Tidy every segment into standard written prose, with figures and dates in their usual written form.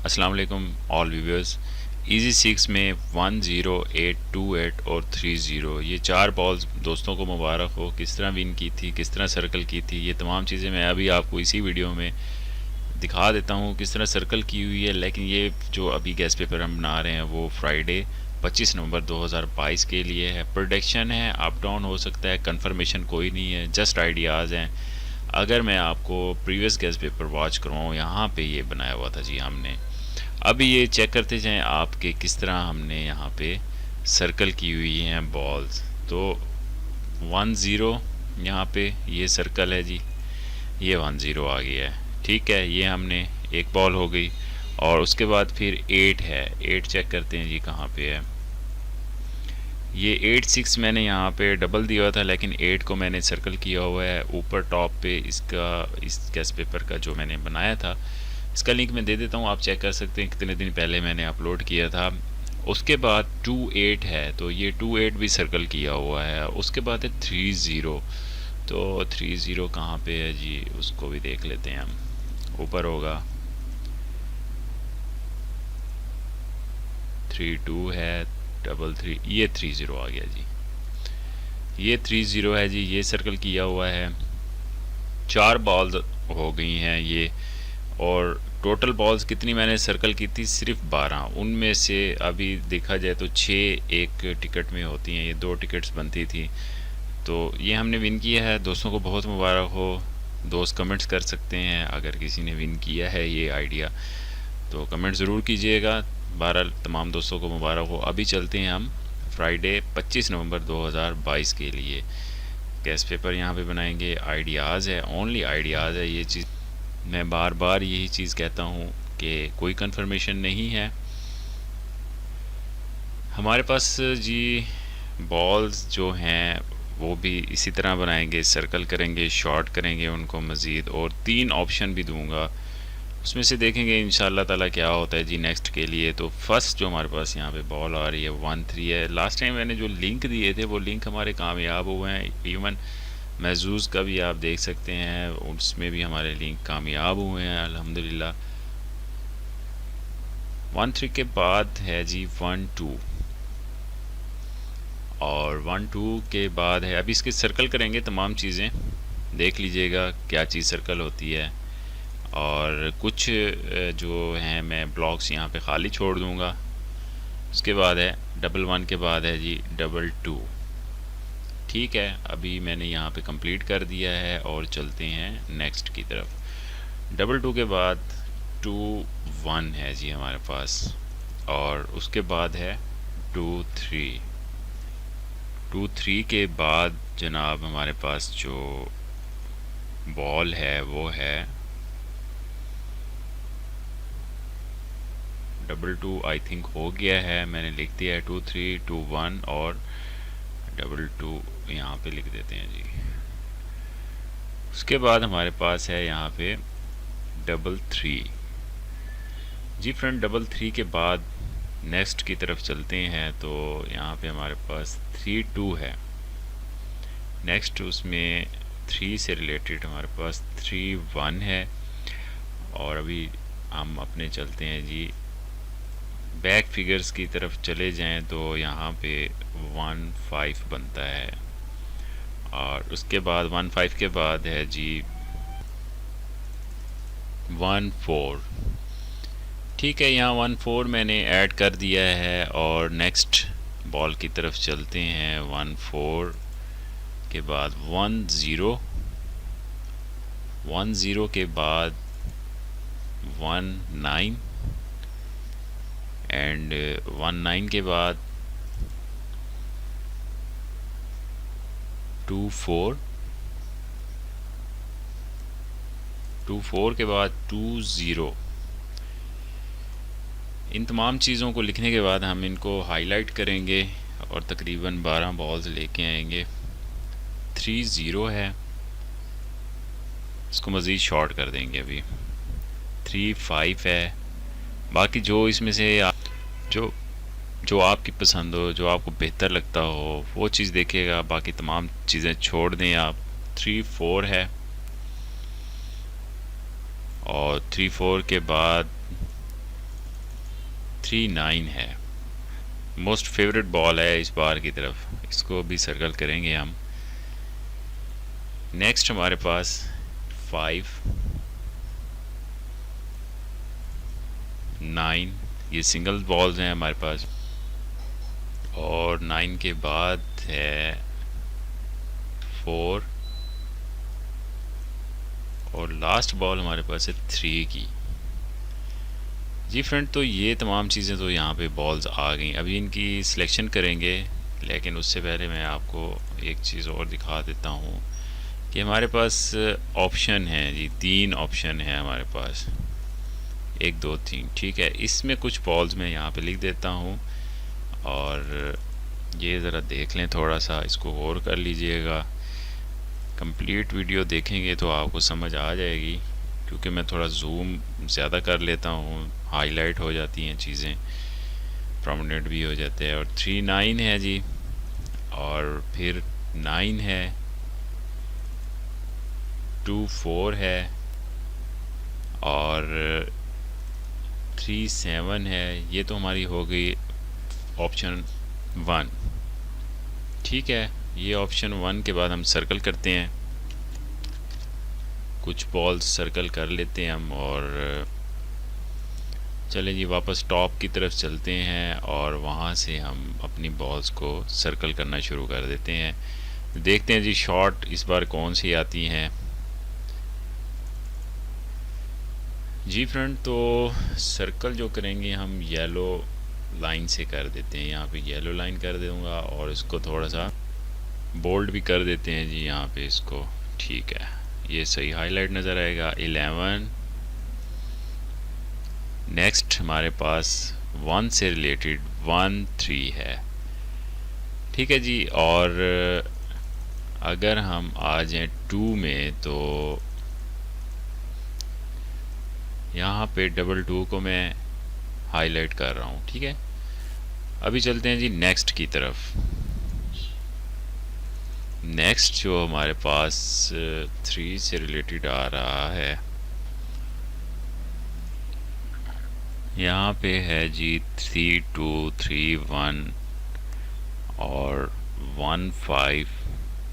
अस्सलाम वालेकुम all viewers. Easy six में 108, 28 और 30 ये चार बॉल्स दोस्तों को मुबारक हो। किस तरह विन की थी, किस तरह सर्कल की थी, ये तमाम चीज़ें मैं अभी आपको इसी वीडियो में दिखा देता हूँ किस तरह सर्कल की हुई है। लेकिन ये जो अभी गेस्ट पेपर हम बना रहे हैं वो फ्राइडे 25 नवंबर 2022 के लिए है। प्रोडिक्शन है, अप डाउन हो सकता है, कंफर्मेशन कोई नहीं है, जस्ट आइडियाज़ हैं। अगर मैं आपको प्रीवियस गेस्ट पेपर वॉच करवाऊँ, यहाँ पे ये बनाया हुआ था जी हमने। अभी ये चेक करते जाएं आपके किस तरह हमने यहाँ पे सर्कल की हुई हैं बॉल्स। तो 10 यहाँ पे ये सर्कल है जी, ये 10 आ गया है। ठीक है, ये हमने एक बॉल हो गई। और उसके बाद फिर 8 है, 8 चेक करते हैं जी कहाँ पे है। ये 8 6 मैंने यहाँ पे डबल दिया था, लेकिन 8 को मैंने सर्कल किया हुआ है ऊपर टॉप पे। इसका इस गेस्ट पेपर का जो मैंने बनाया था, इसका लिंक मैं दे देता हूँ, आप चेक कर सकते हैं कितने दिन पहले मैंने अपलोड किया था। उसके बाद 28 है, तो ये 28 भी सर्कल किया हुआ है। उसके बाद है 30, तो 30 कहाँ पे है जी, उसको भी देख लेते हैं हम। ऊपर होगा 32 है, 33, ये 30 आ गया जी। ये 30 है जी, ये सर्कल किया हुआ है। चार बॉल्स हो गई हैं ये। और टोटल बॉल्स कितनी मैंने सर्कल की थी, सिर्फ 12। उनमें से अभी देखा जाए तो 6 एक टिकट में होती हैं, ये 2 टिकट्स बनती थी। तो ये हमने विन किया है, दोस्तों को बहुत मुबारक हो। दोस्त कमेंट्स कर सकते हैं अगर किसी ने विन किया है ये आइडिया, तो कमेंट ज़रूर कीजिएगा। 12 तमाम दोस्तों को मुबारक हो। अभी चलते हैं हम फ्राइडे 25 नवंबर 2022 के लिए। गेस्ट पेपर यहाँ पे बनाएंगे। आइडियाज़ है, ओनली आइडियाज़ है। ये चीज़ मैं बार बार यही चीज़ कहता हूँ कि कोई कंफर्मेशन नहीं है हमारे पास जी। बॉल्स जो हैं वो भी इसी तरह बनाएंगे, सर्कल करेंगे, शॉर्ट करेंगे उनको मज़ीद, और 3 ऑप्शन भी दूंगा, उसमें से देखेंगे इंशाल्लाह ताला क्या होता है जी नेक्स्ट के लिए। तो फर्स्ट जो हमारे पास यहाँ पे बॉल आ रही है 1-3 है। लास्ट टाइम मैंने जो लिंक दिए थे वो लिंक हमारे कामयाब हुए हैं। इवन महजूज़ का भी आप देख सकते हैं, उसमें भी हमारे लिंक कामयाब हुए हैं अल्हम्दुलिल्लाह। 1-3 के बाद है जी 1-2, और 1-2 के बाद है, अभी इसके सर्कल करेंगे तमाम चीज़ें, देख लीजिएगा क्या चीज़ सर्कल होती है। और कुछ जो हैं मैं ब्लॉक्स यहाँ पे खाली छोड़ दूँगा। उसके बाद है 1-1 के बाद है जी 2-2। ठीक है, अभी मैंने यहाँ पे कंप्लीट कर दिया है और चलते हैं नेक्स्ट की तरफ। 2-2 के बाद 2-1 है जी हमारे पास, और उसके बाद है 2-3। 2-3 के बाद जनाब हमारे पास जो बॉल है वो है 2-2। आई थिंक हो गया है, मैंने लिख दिया है 2-3, 2-1 और 2-2 यहाँ पे लिख देते हैं जी। उसके बाद हमारे पास है यहाँ पे 3-3 जी फ्रेंड। 3-3 के बाद नेक्स्ट की तरफ चलते हैं, तो यहाँ पे हमारे पास 3-2 है। नेक्स्ट उसमें 3 से रिलेटेड हमारे पास 3-1 है। और अभी हम अपने चलते हैं जी बैक फिगर्स की तरफ चले जाएं, तो यहाँ पे 1-5 बनता है। और उसके बाद 1-5 के बाद है जी 1-4। ठीक है, यहाँ 1-4 मैंने ऐड कर दिया है। और नेक्स्ट बॉल की तरफ चलते हैं। 1-4 के बाद 1-0, 1-0 के बाद 1-9 एंड 1-9 के बाद 2-4, 2-4 के बाद 2-0। इन तमाम चीज़ों को लिखने के बाद हम इनको हाईलाइट करेंगे और तकरीबन 12 बॉल्स लेके आएंगे। 3-0 है, इसको मज़ीद शॉर्ट कर देंगे अभी। 3-5 है। बाकी जो इसमें से जो जो आपकी पसंद हो, जो आपको बेहतर लगता हो वो चीज़ देखिएगा, बाकी तमाम चीज़ें छोड़ दें आप। 3-4 है, और 3-4 के बाद 39 है, मोस्ट फेवरेट बॉल है इस बार की तरफ, इसको भी सर्कल करेंगे हम। नेक्स्ट हमारे पास 5, 9, ये सिंगल बॉल्स हैं हमारे पास, और 9 के बाद है 4, और लास्ट बॉल हमारे पास है 3 की। जी फ्रेंड, तो ये तमाम चीज़ें तो यहाँ पे बॉल्स आ गई। अभी इनकी सिलेक्शन करेंगे, लेकिन उससे पहले मैं आपको एक चीज़ और दिखा देता हूँ कि हमारे पास ऑप्शन है जी, 3 ऑप्शन है हमारे पास, 1 2 3, ठीक है। इसमें कुछ बॉल्स मैं यहाँ पे लिख देता हूँ, और ये ज़रा देख लें, थोड़ा सा इसको गौर कर लीजिएगा। कंप्लीट वीडियो देखेंगे तो आपको समझ आ जाएगी, क्योंकि मैं थोड़ा जूम ज़्यादा कर लेता हूँ, हाईलाइट हो जाती हैं चीज़ें, प्रोमिनेंट भी हो जाते हैं। और 3 9 है जी, और फिर 9 है, 2 4 है, और 3 7 है। ये तो हमारी हो गई ऑप्शन 1, ठीक है। ये ऑप्शन 1 के बाद हम सर्कल करते हैं, कुछ बॉल्स सर्कल कर लेते हैं हम, और चलें जी वापस टॉप की तरफ चलते हैं, और वहाँ से हम अपनी बॉल्स को सर्कल करना शुरू कर देते हैं। देखते हैं जी शॉट इस बार कौन सी आती हैं। जी फ्रेंड, तो सर्कल जो करेंगे हम येलो लाइन से कर देते हैं, यहाँ पे येलो लाइन कर दूँगा, और इसको थोड़ा सा बोल्ड भी कर देते हैं जी यहाँ पे इसको, ठीक है, ये सही हाईलाइट नज़र आएगा। 11, नेक्स्ट हमारे पास 1 से रिलेटेड 1 3 है, ठीक है जी। और अगर हम आ जाएं 2 में, तो यहाँ पे 2 को मैं हाईलाइट कर रहा हूँ, ठीक है। अभी चलते हैं जी नेक्स्ट की तरफ। नेक्स्ट जो हमारे पास 3 से रिलेटेड आ रहा है, यहाँ पे है जी 3 2 3 1 और 1 5,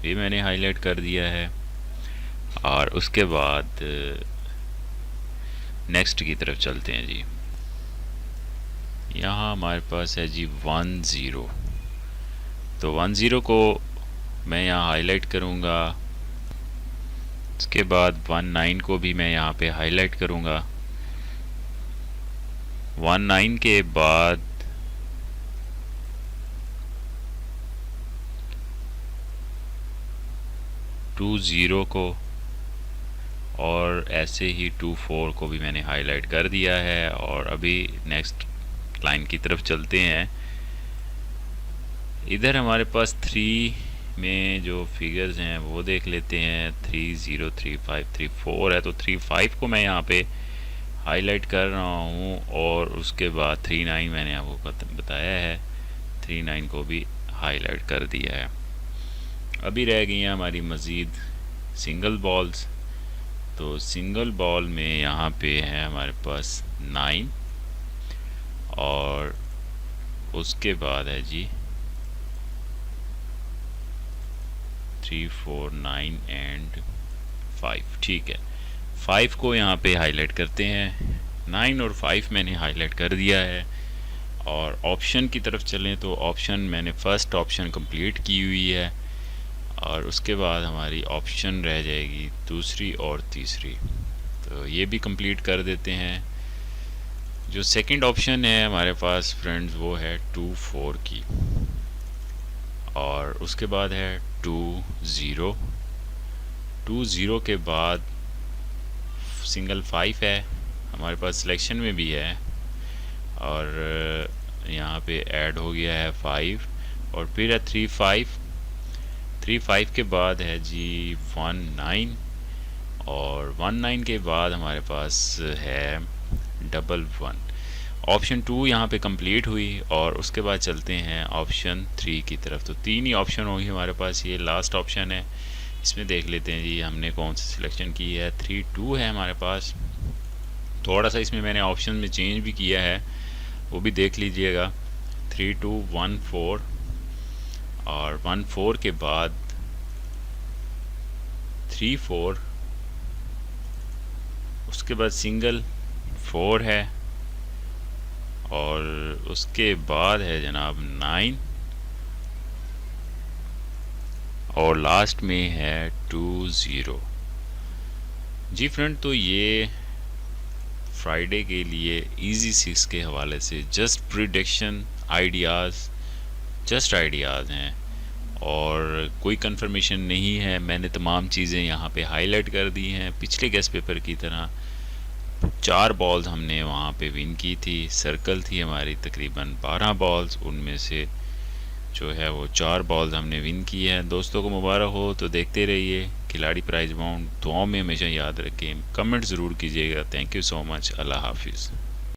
ये मैंने हाईलाइट कर दिया है। और उसके बाद नेक्स्ट की तरफ चलते हैं जी। यहाँ हमारे पास है जी 1 0, तो 1 0 को मैं यहाँ हाईलाइट करूँगा। उसके बाद 1 9 को भी मैं यहाँ पे हाईलाइट करूँगा। 1 9 के बाद 2 0 को, और ऐसे ही 2 4 को भी मैंने हाईलाइट कर दिया है। और अभी नेक्स्ट लाइन की तरफ चलते हैं। इधर हमारे पास 3 में जो फिगर्स हैं वो देख लेते हैं। 3 0 3 5 3 4 है, तो 3 5 को मैं यहाँ पे हाईलाइट कर रहा हूँ, और उसके बाद 3 9 मैंने आपको बताया है, 3 9 को भी हाईलाइट कर दिया है। अभी रह गई हैं हमारी मज़ीद सिंगल बॉल्स। तो सिंगल बॉल में यहाँ पे है हमारे पास 9, और उसके बाद है जी 3 4 9 एंड 5, ठीक है। 5 को यहाँ पे हाईलाइट करते हैं। 9 और 5 मैंने हाईलाइट कर दिया है। और ऑप्शन की तरफ चलें तो ऑप्शन मैंने फर्स्ट ऑप्शन कंप्लीट की हुई है, और उसके बाद हमारी ऑप्शन रह जाएगी दूसरी और तीसरी, तो ये भी कंप्लीट कर देते हैं। जो सेकंड ऑप्शन है हमारे पास फ्रेंड्स, वो है 2 4 की, और उसके बाद है 2 0। 2 0 के बाद सिंगल 5 है हमारे पास, सिलेक्शन में भी है, और यहाँ पे ऐड हो गया है 5, और फिर है 3 5। 3 5 के बाद है जी 1 9, और 1 9 के बाद हमारे पास है 1 1। ऑप्शन 2 यहाँ पे कंप्लीट हुई, और उसके बाद चलते हैं ऑप्शन 3 की तरफ। तो 3 ही ऑप्शन होगी हमारे पास, ये लास्ट ऑप्शन है। इसमें देख लेते हैं जी हमने कौन सी सिलेक्शन की है। 3 2 है हमारे पास। थोड़ा सा इसमें मैंने ऑप्शन में चेंज भी किया है, वो भी देख लीजिएगा। 3214 और 14 के बाद 34, उसके बाद सिंगल 4 है और उसके बाद है जनाब 9 और लास्ट में है 20। जी फ्रेंड, तो ये फ्राइडे के लिए इजी 6 के हवाले से जस्ट प्रिडिक्शन जस्ट आइडियाज़ हैं और कोई कंफर्मेशन नहीं है। मैंने तमाम चीज़ें यहाँ पे हाईलाइट कर दी हैं। पिछले गेस्ट पेपर की तरह 4 बॉल्स हमने वहाँ पे विन की थी। सर्कल थी हमारी तकरीबन 12 बॉल्स, उनमें से जो है वो 4 बॉल्स हमने विन की है। दोस्तों को मुबारक हो। तो देखते रहिए खिलाड़ी प्राइज बाउंड। दुआओं में हमेशा याद रखें, कमेंट ज़रूर कीजिएगा। Thank you so much. अल्लाह हाफिज़।